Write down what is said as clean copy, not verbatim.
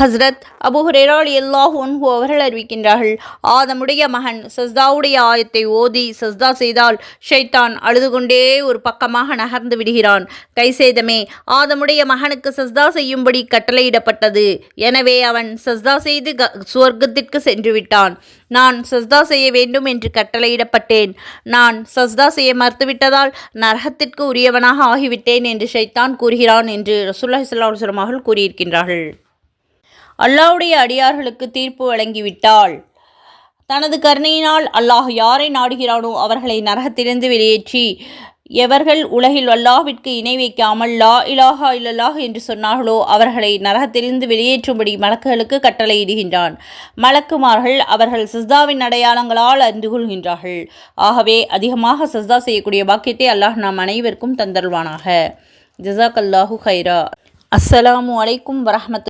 Hazrat Abu Hurairah ரலியல்லாஹு அன்ஹு அவர்கள் அறிவிக்கின்றார்கள், ஆதமுடைய மகன் சஜ்தாவுடைய ஆயத்தை ஓதி சஜ்தா செய்தால் ஷைத்தான் அழுது கொண்டே ஒரு பக்கமாக நகர்ந்து விடுகிறான். கைசேதமே, ஆதமுடைய மகனுக்கு சஜ்தா செய்யும்படி கட்டளையிடப்பட்டது. எனவே அவன் சஜ்தா செய்து சுவர்க்கத்திற்கு சென்று விட்டான். நான் சஜ்தா செய்ய வேண்டும் என்று கட்டளையிடப்பட்டேன். நான் சஜ்தா செய்ய மறுத்துவிட்டதால் நரகத்திற்கு உரியவனாக ஆகிவிட்டேன் என்று ஷைத்தான் கூறுகிறான் என்று ரசூலுல்லாஹி ஸல்லல்லாஹு அலைஹி வஸல்லம் அவர்கள் கூறியிருக்கின்றார்கள். அல்லாஹ்வுடைய அடியார்களுக்கு தீர்ப்பு வழங்கிவிட்டால் தனது கருணையினால் அல்லாஹ் யாரை நாடுகிறானோ அவர்களை நரகத்திலிருந்து வெளியேற்றி, எவர்கள் உலகில் அல்லாஹ்விற்கு இணை வைக்காமல் லா இலாஹா இல்லல்லாஹ் என்று சொன்னார்களோ அவர்களை நரகத்திலிருந்து வெளியேற்றும்படி மலக்குகளுக்கு கட்டளையிடுகின்றான். மலக்குமார்கள் அவர்கள் சஜ்தாவின் அடையாளங்களால் அறிந்து கொள்கின்றார்கள். ஆகவே அதிகமாக சஜ்தா செய்யக்கூடிய பாக்கியத்தை அல்லாஹ் நாம் அனைவருக்கும் தந்தருள்வானாக. ஜஸாக்கல்லாஹு ஹைரா. அஸ்ஸலாமு அலைக்கும் வரஹ்மத்துல்லாஹி